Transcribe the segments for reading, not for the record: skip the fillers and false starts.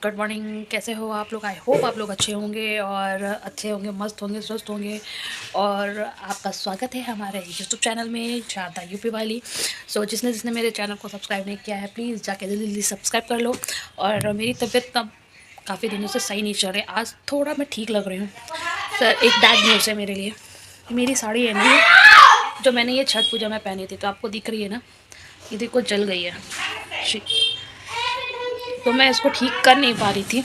Good morning. कैसे हो आप लोग? आई होप आप लोग अच्छे होंगे और अच्छे होंगे, मस्त होंगे, स्वस्थ होंगे। और आपका स्वागत है हमारे यूट्यूब चैनल में, शारदा यूपी वाली। जिसने जिसने मेरे चैनल को सब्सक्राइब नहीं किया है, प्लीज़ जाके जल्दी जल्दी सब्सक्राइब कर लो। और मेरी तबीयत तब काफ़ी दिनों से सही नहीं चल रही, आज थोड़ा मैं ठीक लग रही हूँ। सर, एक बैड न्यूज़ है मेरे लिए। मेरी साड़ी है ना, जो मैंने ये छठ पूजा में पहनी थी, तो आपको दिख रही है ना, ये देखो जल गई है। तो मैं इसको ठीक कर नहीं पा रही थी,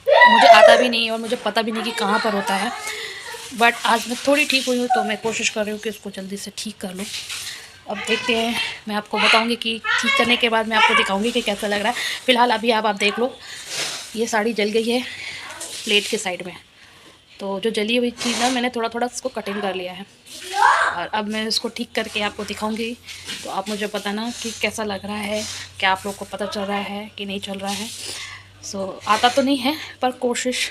मुझे आता भी नहीं और मुझे पता भी नहीं कि कहाँ पर होता है। बट आज मैं थोड़ी ठीक हुई हूँ, तो मैं कोशिश कर रही हूँ कि इसको जल्दी से ठीक कर लूँ। अब देखते हैं, मैं आपको बताऊँगी कि ठीक करने के बाद मैं आपको दिखाऊँगी कि कैसा लग रहा है। फ़िलहाल अभी आप देख लो, ये साड़ी जल गई है प्लेट के साइड में। तो जो जली हुई चीज़ है, मैंने थोड़ा थोड़ा इसको कटिंग कर लिया है और अब मैं इसको ठीक करके आपको दिखाऊंगी। तो आप मुझे बताना कि कैसा लग रहा है, क्या आप लोग को पता चल रहा है कि नहीं चल रहा है। आता तो नहीं है पर कोशिश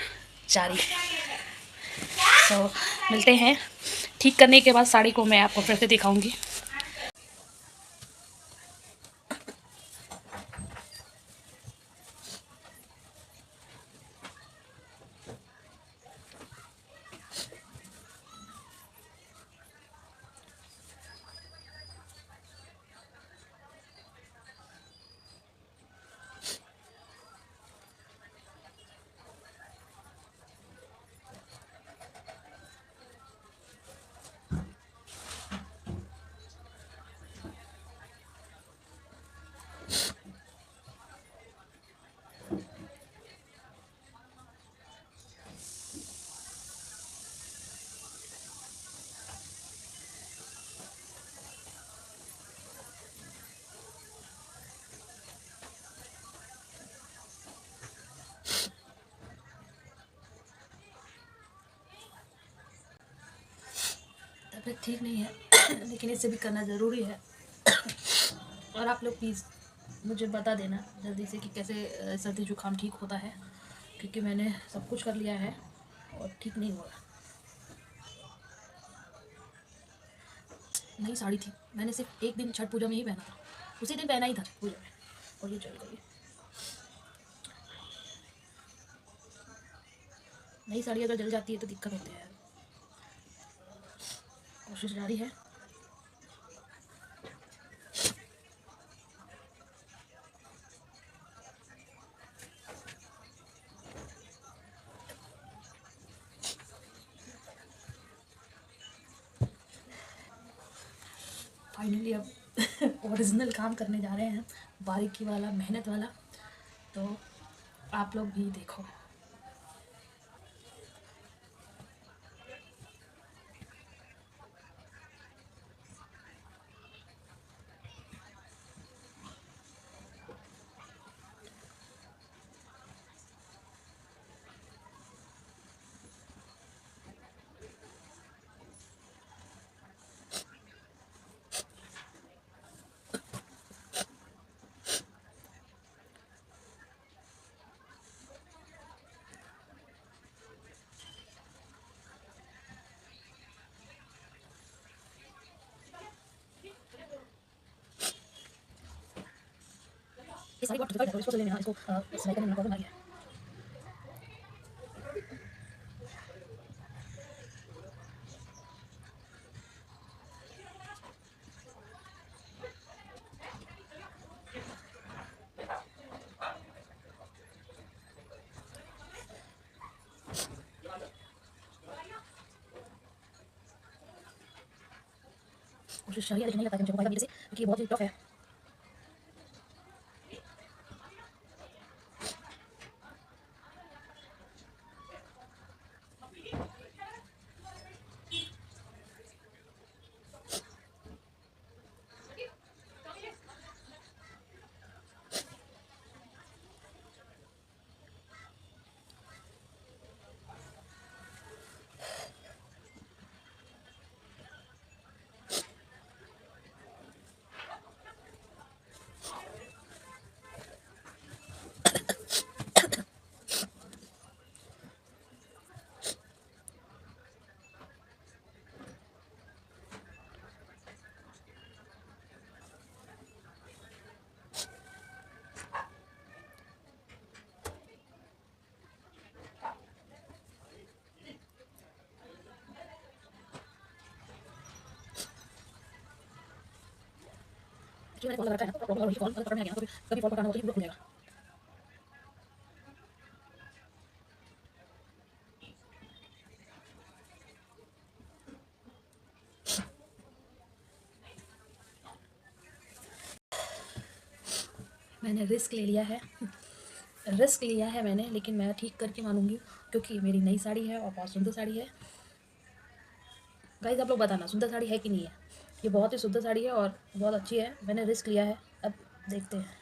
जारी है। मिलते हैं ठीक करने के बाद, साड़ी को मैं आपको फिर से दिखाऊंगी। तबीयत ठीक नहीं है लेकिन इसे भी करना ज़रूरी है। और आप लोग प्लीज़ मुझे बता देना जल्दी से कि कैसे सर्दी जुकाम ठीक होता है, क्योंकि मैंने सब कुछ कर लिया है और ठीक नहीं हो रहा। नई साड़ी थी, मैंने सिर्फ एक दिन छठ पूजा में ही पहना था, उसी दिन पहना ही था छठ पूजा में, और ये चल गई। नई साड़ी अगर जल जाती है तो दिक्कत होती है। कोशिश जारी है। फाइनली अब ओरिजिनल काम करने जा रहे हैं, बारीकी वाला, मेहनत वाला। तो आप लोग भी देखो। ये सारी बहुत डिफिकल्ट है, तो इसको लेने इसको सिलाई करने में प्रॉब्लम आ गया है। कोशिश जारी है, लेकिन नहीं लगता कि मुझे हो पाएगा मेरे से, क्योंकि ये बहुत ही टफ है। मैंने कॉल लगाता है ना तो प्रॉब्लम हो रही है, कॉल अगर पकड़ में आ गया ना तो कभी कॉल पकड़ना होगा तो ये ब्लॉक हो जाएगा। मैंने रिस्क ले लिया है, रिस्क लिया है मैंने, लेकिन मैं ठीक करके मानूंगी क्योंकि ये मेरी नई साड़ी है और बहुत सुंदर साड़ी है। गाइस आप लोग बताना सुंदर साड़ी है कि नहीं है। ये बहुत ही सुंदर साड़ी है और बहुत अच्छी है, मैंने रिस्क लिया है, अब देखते हैं।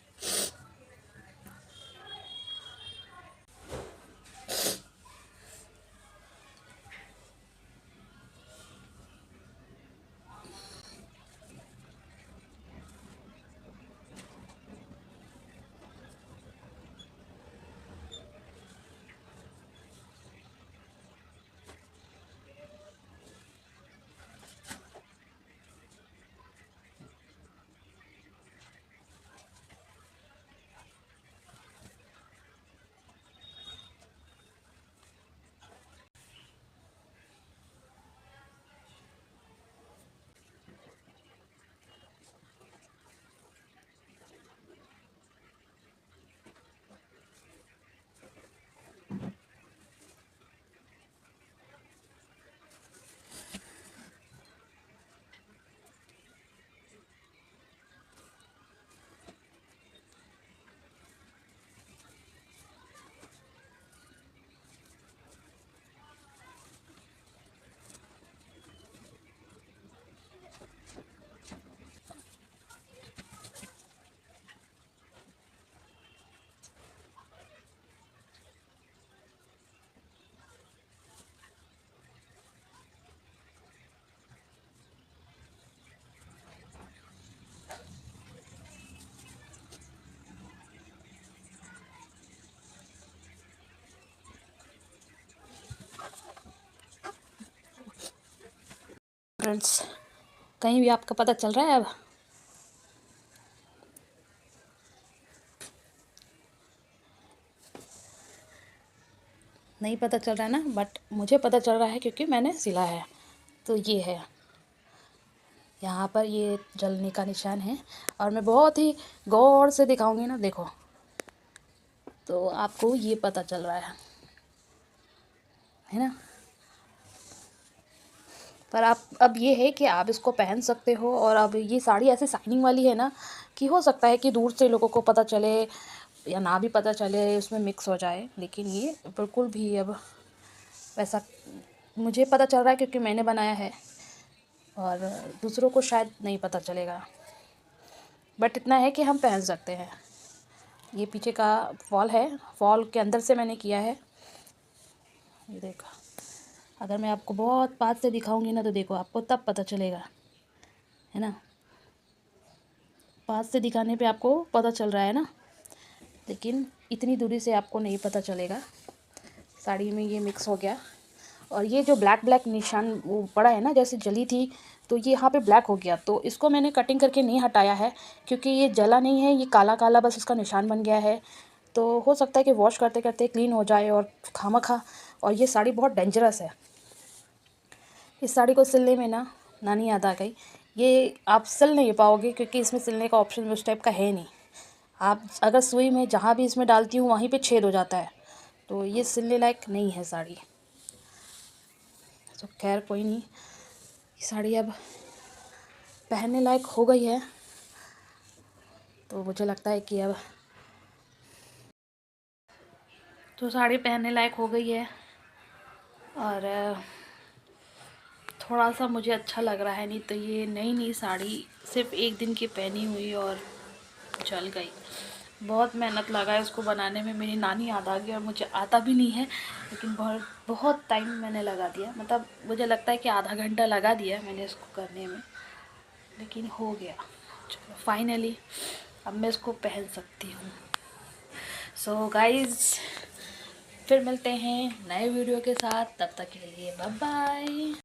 फ्रेंड्स कहीं भी आपका पता चल रहा है? अब नहीं पता चल रहा है ना, बट मुझे पता चल रहा है क्योंकि मैंने सिला है। तो ये है, यहाँ पर ये जलने का निशान है और मैं बहुत ही गौर से दिखाऊंगी ना, देखो तो आपको ये पता चल रहा है ना। पर आप अब ये है कि आप इसको पहन सकते हो, और अब ये साड़ी ऐसे शाइनिंग वाली है ना कि हो सकता है कि दूर से लोगों को पता चले या ना भी पता चले, उसमें मिक्स हो जाए, लेकिन ये बिल्कुल भी अब वैसा मुझे पता चल रहा है क्योंकि मैंने बनाया है, और दूसरों को शायद नहीं पता चलेगा, बट इतना है कि हम पहन सकते हैं। ये पीछे का फॉल है, फॉल के अंदर से मैंने किया है, ये देखो। अगर मैं आपको बहुत पास से दिखाऊंगी ना तो देखो आपको तब पता चलेगा, है ना। पास से दिखाने पे आपको पता चल रहा है ना, लेकिन इतनी दूरी से आपको नहीं पता चलेगा। साड़ी में ये मिक्स हो गया, और ये जो ब्लैक ब्लैक निशान वो पड़ा है ना, जैसे जली थी तो ये यहाँ पे ब्लैक हो गया, तो इसको मैंने कटिंग करके नहीं हटाया है क्योंकि ये जला नहीं है, ये काला काला बस इसका निशान बन गया है। तो हो सकता है कि वॉश करते करते क्लीन हो जाए, और खामखा। और ये साड़ी बहुत डेंजरस है, इस साड़ी को सिलने में ना नानी याद आ गई। ये आप सिल नहीं पाओगे क्योंकि इसमें सिलने का ऑप्शन उस टाइप का है नहीं। आप अगर सुई में जहाँ भी इसमें डालती हूँ वहीं पे छेद हो जाता है, तो ये सिलने लायक नहीं है साड़ी। तो खैर कोई नहीं, ये साड़ी अब पहनने लायक हो गई है, तो मुझे लगता है कि अब तो साड़ी पहनने लायक हो गई है, और थोड़ा सा मुझे अच्छा लग रहा है। नहीं तो ये नई नई साड़ी सिर्फ एक दिन की पहनी हुई और जल गई। बहुत मेहनत लगा है उसको बनाने में, मेरी नानी याद आ गई, और मुझे आता भी नहीं है, लेकिन बहुत बहुत टाइम मैंने लगा दिया, मतलब मुझे लगता है कि आधा घंटा लगा दिया मैंने इसको करने में, लेकिन हो गया। चलो फाइनली अब मैं इसको पहन सकती हूँ। सो गाइज़ फिर मिलते हैं नए वीडियो के साथ, तब तक के लिए बाय बाय।